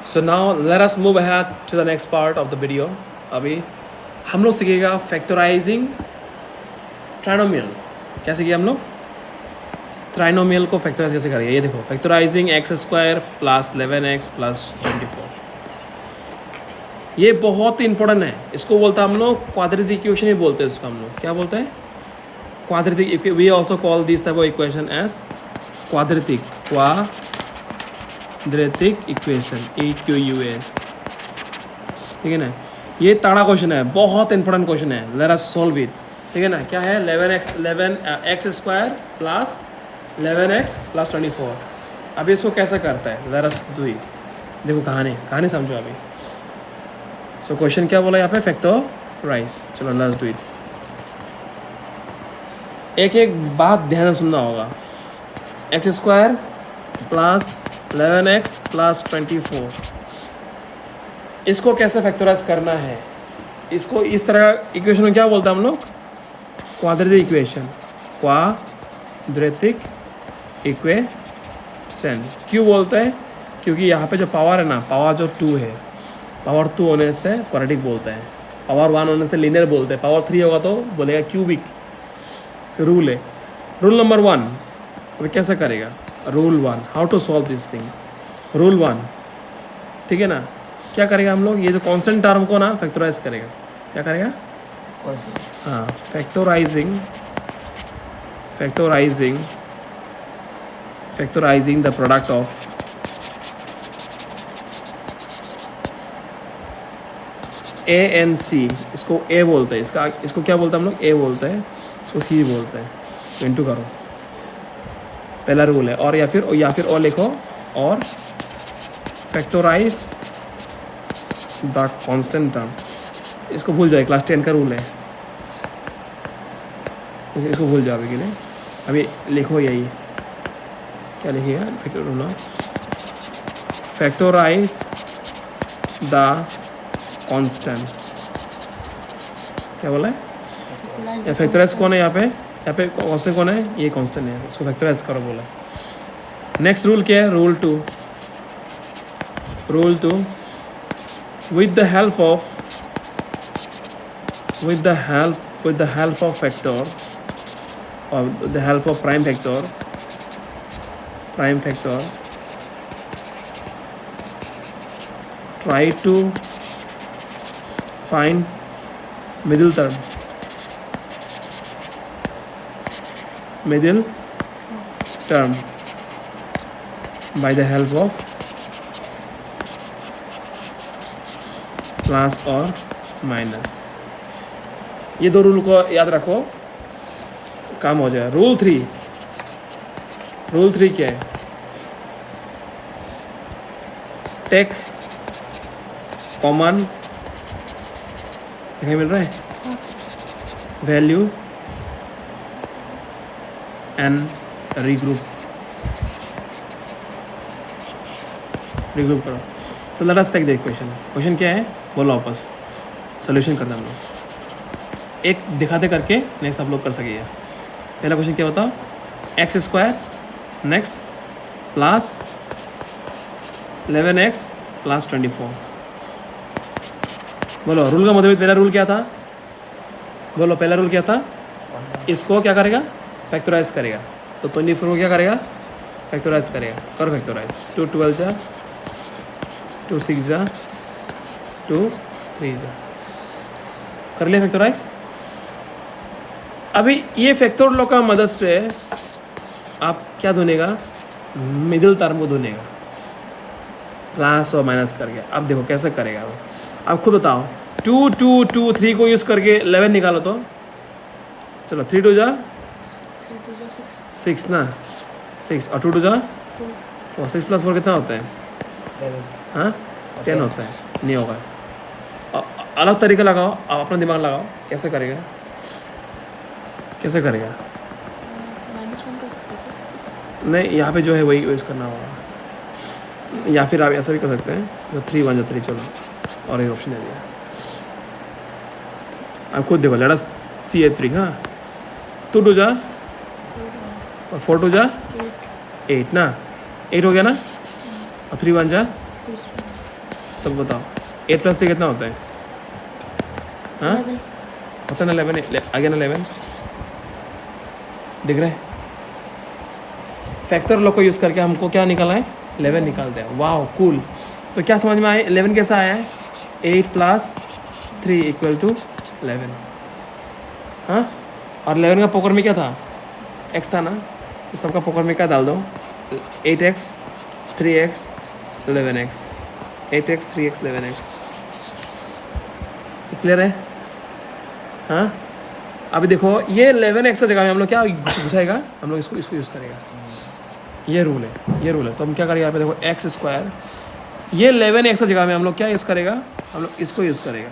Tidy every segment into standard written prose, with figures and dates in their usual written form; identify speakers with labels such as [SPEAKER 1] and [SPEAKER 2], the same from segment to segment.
[SPEAKER 1] So now let us move ahead to the next part of the video. अभी हम लोग सीखेगा factorising trinomial. क्या सीखे हम लोग? ट्राइनोमियल को फैक्टराइज कैसे करेंगे। ये देखो, factorising x square plus 11x plus 24। ये बहुत ही इंपॉर्टेंट है। इसको बोलते हैं हम लोग क्वाड्रेटिक इक्वेशन ही बोलते हैं इसको। हम लोग क्या बोलते हैं? Quadratic. We also call this type of equation as quadratic equation, EQUA। ठीक है ना। ये तगड़ा क्वेश्चन है, बहुत इंपॉर्टेंट क्वेश्चन है। Let us solve it. ठीक है ना। क्या है? 11x square plus 11x plus 24। अभी इसको कैसे करता है? Let us do it. देखो कहानी समझो अभी। सो क्वेश्चन क्या बोला यहाँ पे? फैक्टराइज। चलो लेट अस डू इट। एक एक बात ध्यान से सुनना होगा। X square plus 11x plus 24, इसको कैसे फैक्टराइज करना है? इसको इस तरह इक्वेशन में क्या बोलते हैं हम लोग? Quadratic equation. क्वाड्रेटिक इक्वेशन क्यों बोलते हैं? क्योंकि यहाँ पे जो पावर है ना, पावर जो 2 है, पावर 2 होने से क्वाड्रेटिक बोलते हैं, पावर 1 होने से लीनियर बोलते हैं, पावर 3 होगा तो बोलेगा क्यूबिक। रूल है, रूल नंबर 1। अभी कैसे करेगा? Rule 1, how to solve this thing. Rule 1, ठीक है ना। क्या करेगा हम लोग? ये जो कांस्टेंट टर्म को ना फैक्टराइज करेगा। क्या करेगा? हाँ, factorising the product of A and C. इसको ए बोलते हैं, इसको क्या बोलते हैं हम लोग? ए बोलते हैं, इसको सी बोलते हैं। इंटू करो, पहला रूल है। और या फिर और लिखो, और फैक्टराइज द कांस्टेंट टर्म। इसको भूल जाए, क्लास 10 का रूल है, इसको भूल जाओ अभी के लिए। अभी लिखो यही, क्या लिखिएगा? Factorise the constant. क्या बोला है? फैक्टराइज कौन है यहाँ पे? कांस्टेंट कौन है? ये कांस्टेंट है, इसको फैक्टराइज करो बोला। नेक्स्ट रूल क्या है? Rule 2। with the help of factor, or with the help of prime factor, try to find middle term by the help of plus और माइनस। ये दो रूल को याद रखो, काम हो जाएगा। रूल 3 क्या है? टेक कॉमन, दिखाई मिल रहा है, वैल्यू एंड रीग्रुप करो। तो let us take the question क्या है? बोलो वापस, सोल्यूशन करना हम लोग एक दिखाते करके, नेक्स्ट आप लोग कर सकिए। पहला क्वेश्चन क्या बताओ? X square next plus 11x plus 24। बोलो रूल का मतलब पहला रूल क्या था? बोलो पहला रूल क्या था? इसको क्या करेगा? फैक्टराइज करेगा। तो 24 को क्या करेगा? फैक्टराइज करेगा। कर फैक्टराइज। 2 12 जा, 2 6 जा, 2 3 जा, कर लिया फैक्टराइज। अभी ये फैक्टर लॉ का मदद से आप क्या ढूंढेगा? मिडिल टर्म को ढूंढेगा, प्लस और माइनस करके। अब देखो कैसे करेगा वो, आप खुद बताओ। 2 2 2 3 को यूज़ करके 11 निकालो तो चलो। 3 2 जा 6 ना, 6 और 2 2 जा 4। 6 प्लस 4 कितना होता है? हाँ 10 होता है। नहीं होगा, अलग तरीका लगाओ, आप अपना दिमाग लगाओ। कैसे करेगा?
[SPEAKER 2] -1 कर सकते हैं?
[SPEAKER 1] नहीं, यहाँ पे जो है वही यूज़ करना होगा, या फिर आप ऐसा भी कर सकते हैं, जो 3 1 3। चलो और एक ऑप्शन दे दिया, आप खुद देखो। लेट अस सी ए 3। हाँ 2 2 जा और 4 2 जा 8 ना, 8 हो गया ना, और 3 1 जा सब बताओ 8 + 3 कितना होता है? हाँ
[SPEAKER 2] 11
[SPEAKER 1] होता है ना 11, आगे ना 11 दिख रहा है। फैक्टर लॉ को यूज़ करके हमको क्या निकाला है? 11 निकालते हैं। वाह कूल। तो क्या समझ में आया? 11 कैसा आया है? 8 + 3 = 11। हाँ, और 11 का पॉकेट में क्या था? x था ना, तो सबका पॉकेट में क्या डाल दो? 8x 3x 11x 8x 3x 11x। Clear है? हाँ, अभी देखो ये 11x की जगह में हम लोग क्या घुसाएगा? हम लोग इसको यूज़ करेगा। ये रूल है। तो हम क्या करेंगे? यहाँ पे देखो x², ये 11x की जगह में हम लोग क्या यूज़ करेगा? हम लोग इसको यूज़ करेगा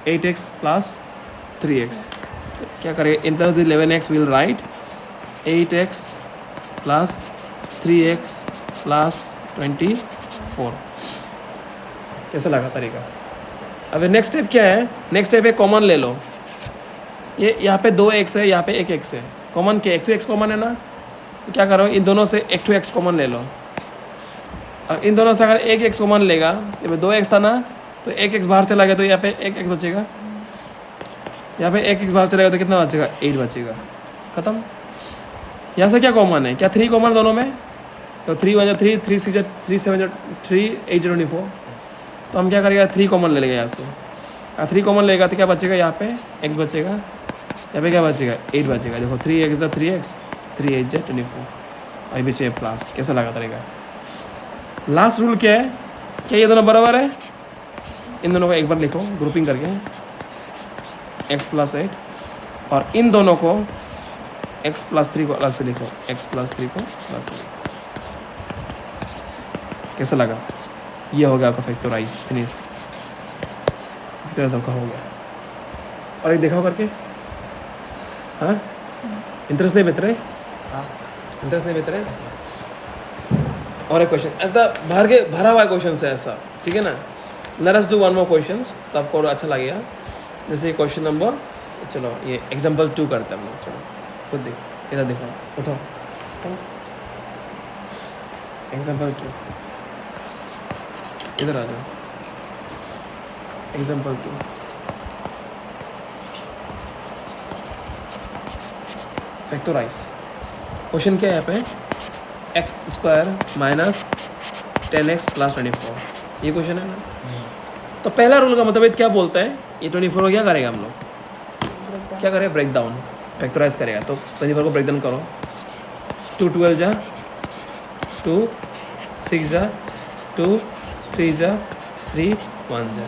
[SPEAKER 1] 8x + 3x। तो क्या करेगा? In place 11x will write 8x + 3x + 24। कैसा लगा तरीका? अब नेक्स्ट स्टेप क्या है? नेक्स्ट स्टेप है कॉमन ले लो। ये यहाँ पे 2x है, यहाँ पे 1x है। कॉमन क्या? 1 कॉमन है ना, तो क्या करो? इन दोनों से 1 कॉमन ले लो। और इन दोनों से अगर 1 कॉमन लेगा, तो 2x था ना, तो 1 बाहर चला गया तो यहाँ पे 1 बचेगा। यहाँ पे 1 बाहर चला गया तो कितना बचेगा? 8 बचेगा। ख़त्म। यहाँ से क्या कॉमन है? क्या 3 कॉमन दोनों में? तो 3 1 3 3 6 3 7 3 8 24। तो हम क्या करेगा? 3 कॉमन ले लेगा यहाँ से। 3 कॉमन लेगा तो क्या बचेगा? यहाँ पे x बचेगा, यहाँ पे क्या बचेगा? 8 बचेगा। देखो 3x 3x 3 8 24 और बीच में प्लस। कैसा लगा तरीका? लास्ट रूल क्या है? क्या ये दोनों बराबर है? इन दोनों को एक बार लिखो ग्रुपिंग करके x + 8, और इन दोनों को x + 3 को अलग से लिखो, x + 3 को अलग से लिखो। कैसा लगा? ये हो गया आपका फैक्टराइज फिनिश। इस तरह सबका हो गया। और एक देखा करके, हाँ इंटरेस्ट नहीं बेहतर है?
[SPEAKER 3] हाँ
[SPEAKER 1] इंटरेस्ट नहीं बेहतर है? और एक क्वेश्चन ऐसा भरा हुआ क्वेश्चन है ऐसा, ठीक है ना? Late us do one more question, तो आपको अच्छा लगेगा। जैसे क्वेश्चन नंबर, चलो ये एग्जाम्पल 2 करते हैं हम लोग। चलो खुद देखो, इधर देखो, उठो एग्जाम्पल 2, इधर आ जाओ। Example 2, factorise. क्वेश्चन क्या है यहाँ पे? x² - 10x + 24। ये क्वेश्चन है ना? तो पहला रूल का मतलब क्या बोलता है? ये 24 को क्या करेगा हम लोग? क्या करेगा? ब्रेक डाउन, फैक्टराइज करेगा। तो 24 को ब्रेक डाउन करो। 2 12 जा 2, 6 जा 2, 3 जा 3, 1 जा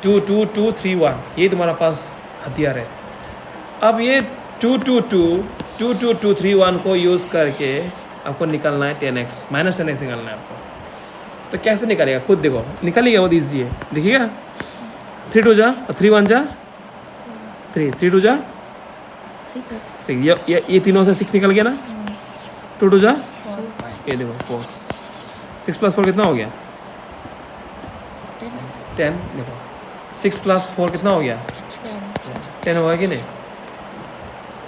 [SPEAKER 1] 2 2 2 3 1। ये तुम्हारा पास हथियार है। अब ये 2 2 2 2 2 2 3 1 को यूज़ करके आपको निकालना है 10x -10x निकालना है आपको। तो कैसे निकालेगा? खुद देखो, निकालिएगा, बहुत ईजी है। देखिएगा 3 2 जा 3 1 जा 3 3 2 जा 6। ये तीनों से 6 निकल गया ना? 2 2 जा, ये देखो 4। 6 + 4 कितना हो गया? 10। देखो 6 + 4 कितना हो गया? 10 होगा कि नहीं?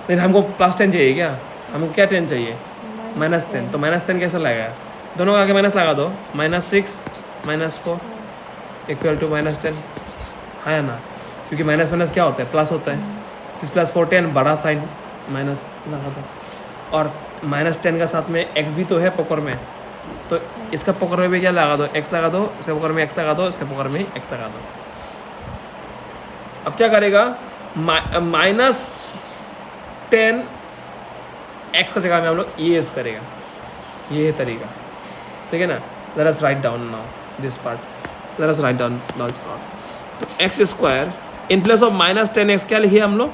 [SPEAKER 1] लेकिन हमको +10 चाहिए क्या? हमको क्या 10 चाहिए? -10। तो -10 कैसा लगेगा? दोनों का आगे माइनस लगा दो। -6 - 4 = -10, है ना? क्योंकि माइनस माइनस क्या होता है? प्लस होता है। 6 + 4 10, बड़ा साइन माइनस लगा दो। और -10 का साथ में x भी तो है पकड़ में, तो इसका पकड़ में भी क्या लगा दो? x लगा दो। इसके पकड़ में x लगा दो। इसके पकड़ में x लगा दो। अब क्या करेगा? -10 x का जगह में हम लोग ये यूज़ करेगा। ये है तरीका, ठीक है ना? Let us write down now this part. Let us write down this part. तो x² in place of -10x क्या लिखिए हम लोग?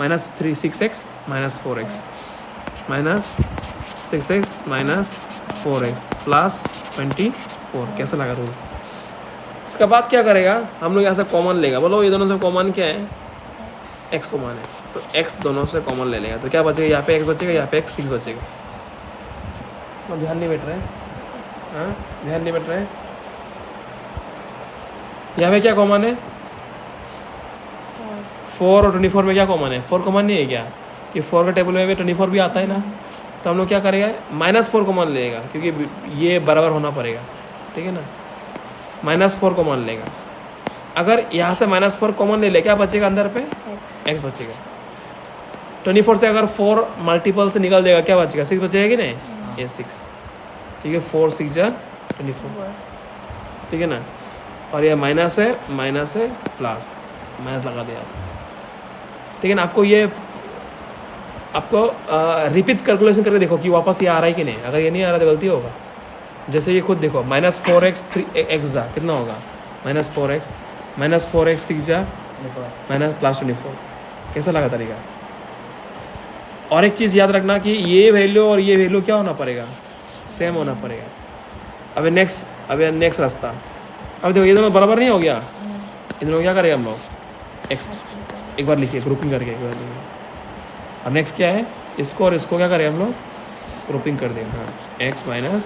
[SPEAKER 1] -3 6x - 4x -6x - 4x + 24। कैसा लगा रूल? इसके बाद क्या करेगा? हम लोग यहाँ से कॉमन लेगा। बोलो ये दोनों से कॉमन क्या है? x कॉमन है, तो x दोनों से कॉमन ले लेगा। तो क्या बचेगा? यहाँ पे x बचेगा, यहाँ पे 6 बचेगा। ध्यान नहीं बैठ रहे? हाँ ध्यान नहीं बैठ रहे? यहाँ पे क्या कॉमन है? 4 और 24 में क्या कॉमन है? 4 कॉमन नहीं है क्या? कि 4 के टेबल में भी 24 भी आता है ना? तो हम लोग क्या करेगा? -4 कॉमन लेगा, क्योंकि ये बराबर होना पड़ेगा, ठीक है ना? -4 कॉमन लेगा। अगर यहाँ से -4 कॉमन ले क्या बचेगा अंदर पे?
[SPEAKER 2] x
[SPEAKER 1] x बचेगा। 24 से अगर 4 मल्टीपल से निकल देगा क्या बचेगा? 6 बचेगा कि नहीं? ये 6, ठीक है। 4 6 जा 24, ठीक है ना। और ये माइनस है प्लस, माइनस लगा दिया, ठीक है ना। आपको रिपीट कैलकुलेशन करके देखो कि वापस ये आ रहा है कि नहीं। अगर ये नहीं आ रहा तो गलती होगा। जैसे ये खुद देखो, -4x 3x जा कितना होगा? -4x 6 जा माइनस प्लस 24। कैसा लगा तरीका? और एक चीज़ याद रखना कि ये वैल्यू और ये वैल्यू क्या होना पड़ेगा? सेम होना पड़ेगा। अभी नेक्स्ट रास्ता, अब देखो ये दोनों बराबर नहीं हो गया, इन दोनों क्या करेंगे हम लोग? एक्स एक बार लिखिए, ग्रुपिंग करके एक बार लिखिए। अब नेक्स्ट क्या है? इसको और इसको क्या करें हम लोग? ग्रुपिंग कर देंगे। हाँ, x -4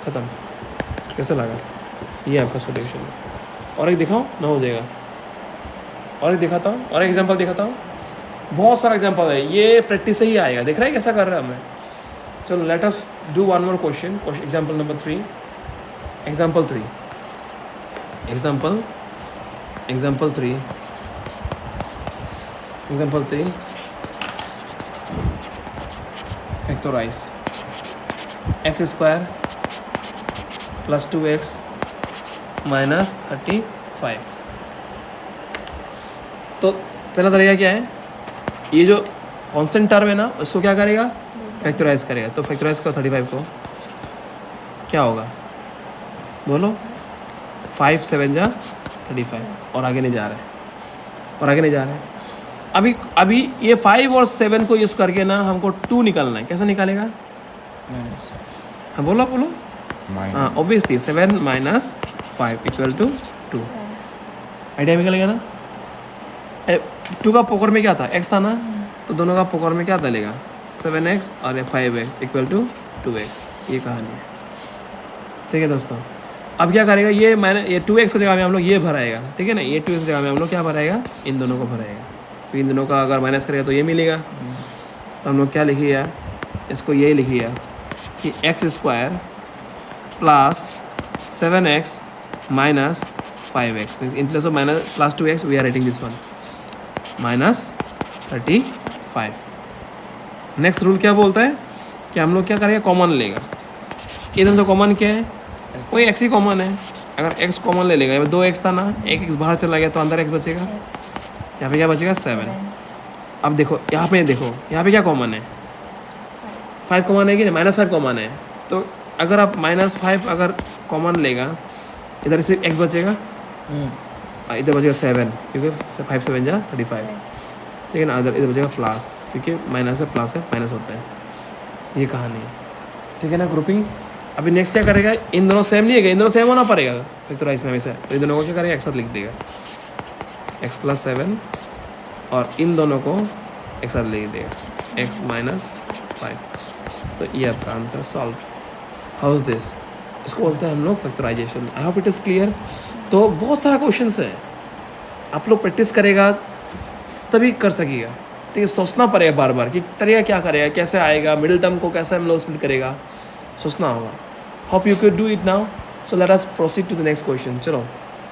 [SPEAKER 1] ख़त्म। कैसा लगा? ये आपका सोल्यूशन है। और एक दिखाओ ना, हो जाएगा। और एक दिखाता हूँ, और एक एग्जांपल दिखाता हूँ। बहुत सारा एग्जांपल है, ये प्रैक्टिस से ही आएगा। देख रहे हैं कैसा कर रहा है हमें। चलो let us do one more question. Example number 3। Example 3 factorise x² + 2x - 35। तो पहला तरीका क्या है? ये जो कांस्टेंट टर्म है ना, उसको क्या करेगा? फैक्टराइज करेगा। तो फैक्टराइज करो 35 को, क्या होगा बोलो? 5 7 जा 35। और आगे नहीं जा रहे हैं। अभी ये 5 और 7 को यूज़ करके ना हमको 2 निकालना है। कैसे निकालेगा? हाँ बोलो। हाँ ऑब्वियसली 7 - 5 = 2। आइडिया निकलेगा ना। 2 का पॉकर में क्या था? x था ना, तो दोनों का पॉकर में क्या डलेगा? 7x और 5x = 2x। ये कहानी है, ठीक है दोस्तों। अब क्या करेगा? ये 2x की जगह में हम लोग ये भराएगा, ठीक है ना। ये 2x की जगह में हम लोग क्या भराएगा? इन दोनों को भराएगा। तो इन दोनों का अगर माइनस करेगा तो ये मिलेगा। तो हम लोग क्या लिखिए? इसको ये लिखिए कि x² + 7x - 5x means in place of +2x we are writing this one -35। Next rule क्या बोलता है कि हम लोग क्या करेंगे? कॉमन लेगा। इधर से कॉमन क्या है? कोई x ही कॉमन है। अगर x कॉमन ले लेगा, 2x था ना, 1x बाहर चला गया तो अंदर x बचेगा। यहाँ पे क्या बचेगा? 7। अब देखो यहाँ पे क्या कॉमन है? 5 कॉमन है कि नहीं? -5 कॉमन है। तो अगर आप -5 अगर कॉमन लेगा, इधर सिर्फ x बचेगा, इधर बचेगा 7 क्योंकि 5 7 जा 35, ठीक है ना। इधर बचेगा प्लस क्योंकि माइनस है, प्लस है, माइनस होता है। ये कहानी है, ठीक है ना। ग्रुपिंग। अभी नेक्स्ट क्या करेगा? इन दोनों सेम नहीं है, इन दोनों सेम होना पड़ेगा फैक्टराइज में हमेशा। तो इन दोनों को क्या करेगा? एक साथ लिख देगा, x + 7 और इन दोनों को एक साथ लिख देगा, x - 5। तो ये आपका answer solve. How is this? इसको बोलते हैं हम लोग factorisation. I hope it is clear. तो बहुत सारा क्वेश्चंस है, आप लोग प्रैक्टिस करेगा तभी कर सकेगा, ठीक है। सोचना पड़ेगा बार बार कि तरीका क्या करेगा, कैसे आएगा, मिडिल टर्म को कैसे हम लोग स्प्लिट करेगा, सोचना होगा। Hope you can do it now. So let us proceed to the next question. चलो